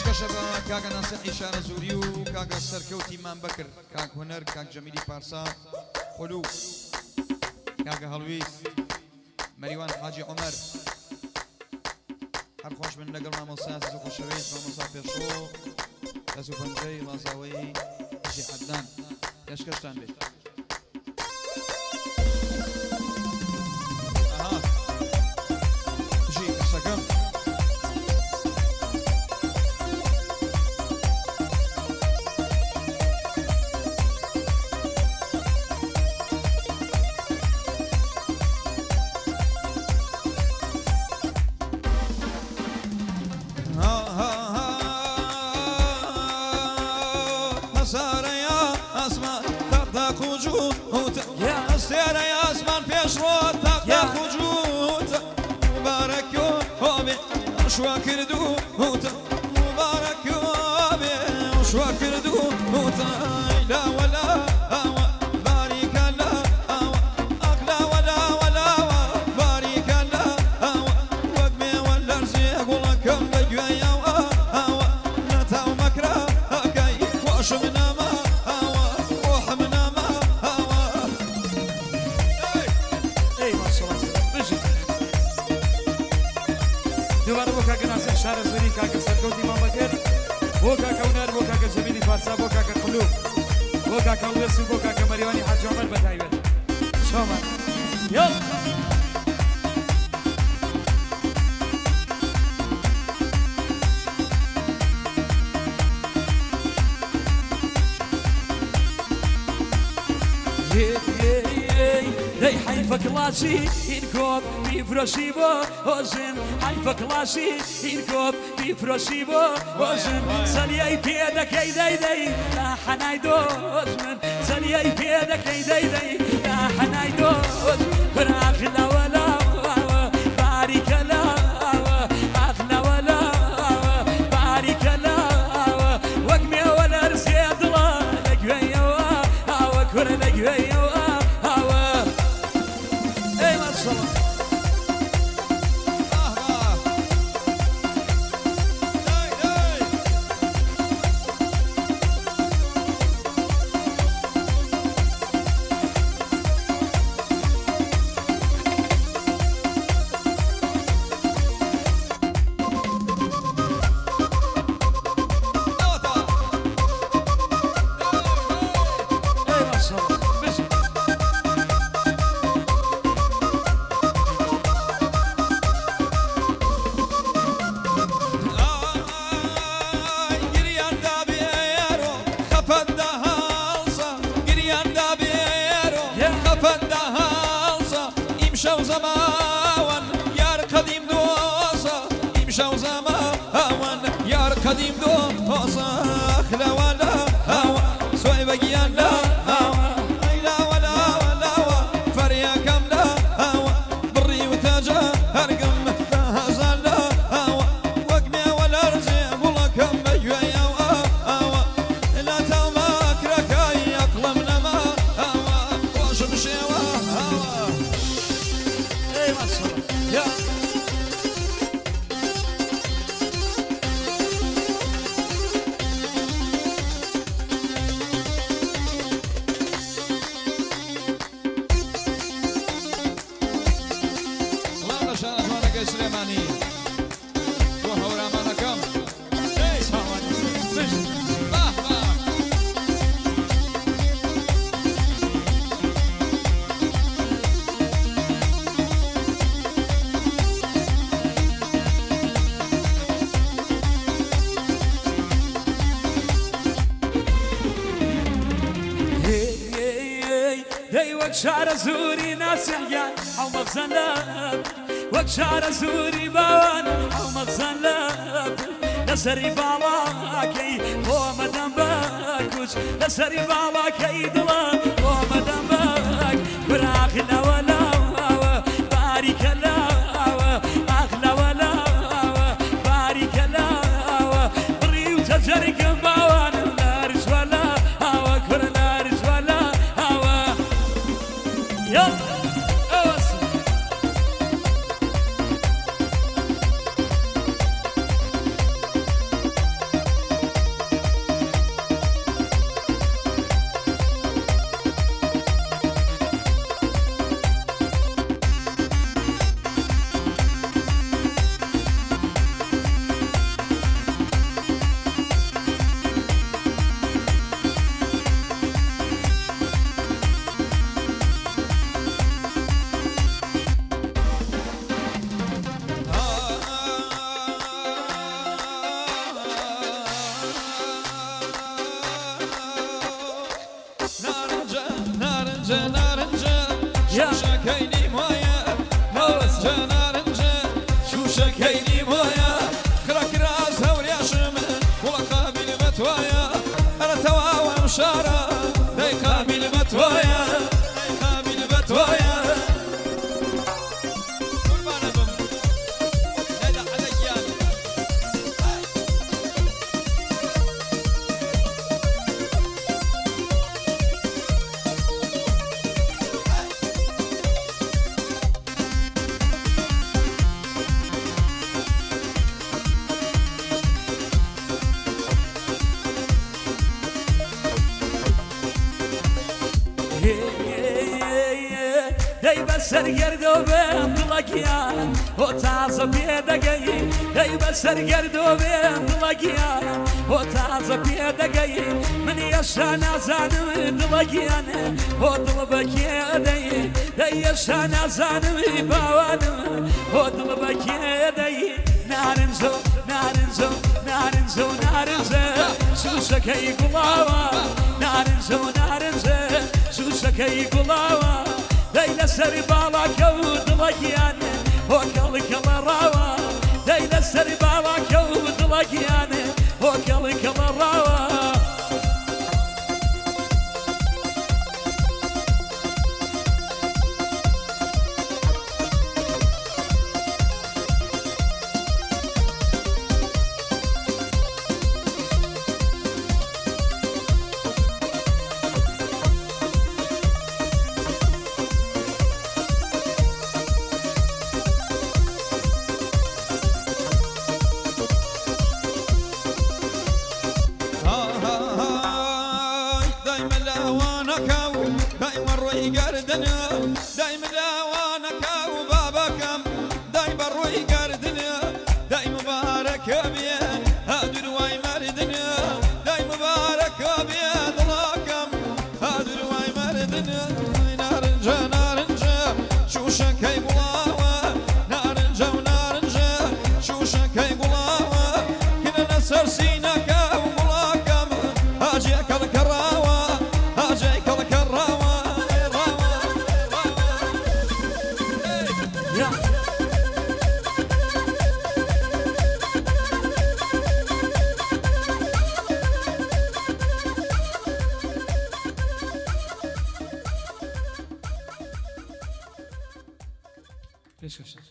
پێشکەشە بە کاکە ناسر ئیشارە زووری و کاکە سەرکەوتی مان بەکر کاک هونەر کاک جەمیلی پارسا خولو کاکە هەڵویست مەریوان حاجی عومەر هەر خۆش من لەگەڵ مامۆستا عەزیز و خۆشەویست مامۆستا پێشۆ دەست و پەنجەی ڵازاوەی حاجی عەدنان پێشکەشتان بێت ژی کەسەکەم شواكردو هوتا مبارك يومي وشواكردو هوتا لا ولا هوا بارك الله هوا أغلى ولا بارك الله هوا وقمي ولا رزيق والله كم بجوا يا هوا نتا ومكره هكاي واش منا ما هوا روح منا ما هوا اي ما شاء الله بجي دوباره بو کاکە ناسر شارە زوری کاکە سەرکەوتی مام بەکر بۆ کاکە هونەر بۆ کاکە جەمیلی پارسا بۆ کاکە قولوب بۆ کاکە وێس و بۆ کاکە مەریوانی حاجی عومەر بەتایبەت چاومان یاڵ دەی حەیفە کڵاشی این کۆپ بیفرۆشی بۆ هۆژن حەیفە کڵاشی این کۆپ بیفرۆشی بۆ هۆژن سەلیای پێ دەکەی دەی لا حەنای دۆژ من سەلیای پێ دەکەی دەی لا حەنای دۆژ براغلەوە لاوە باریکە لاوە ئاغلەوە لاوە باریکە لاوە وەک مێوە لەرزێ دڵە لە گوێیەوە ئاوە کورە لە گوێیەوە قديم دو صاخ لا ولا هوا سوي بقيان لا هوا لا ولا فريا كم لا هوا بري وتاجا هرقم لا هزال لا هوا وقمي ولا رزق والله كم بيويا هوا لا توماك ركاي اقلمنا ما هوا وش بشيوا هوا اي ما شاء الله يا سليماني وهورا مالكم هي وەک شارە زوری ناسیحیان ئەو مەغزەلە وەک شارە زوری باوان ئەو مەغزەلە لەسەری باڵاکەی بۆ مەدەم بەکوچ لەسەری باڵاکەی دڵە بۆ مەدەم بەک براغلەوە لاوە باریکە لاوە ئاغلەوە لاوە باریکە لاوە بڕی و تەجەرگم باوان لەر سرگردوبم دلگیان و تازه پیدگی ای بسرگردوبم دلگیان و تازه پیدگی من یشا نزانم دلگیان و دل بکیدی یشا نزانم باوانم و دل بکیدی نارنزو نارنزو نارنزو نارنزو سوسکی گلاوا نارنزو نارنزو سوسکی گلاوا ليلى سربالا كود لقيان وكل كل راوا ليلى سربالا كود لقيان وكل كل راوا قردنا دايما لوانك وبابكم دايما روي قردنا دايما مبارك بيان هادر واي مردنا دايما مبارك بيان ضلاكم هادر واي مردنا نارنجا نارنجا شوشك هي بلاوة نارنجا ونارنجا شوشك هي بلاوة كنا نسر سينك وبلاكم هاجيك الكراوة هاجيك الكراوة Peço.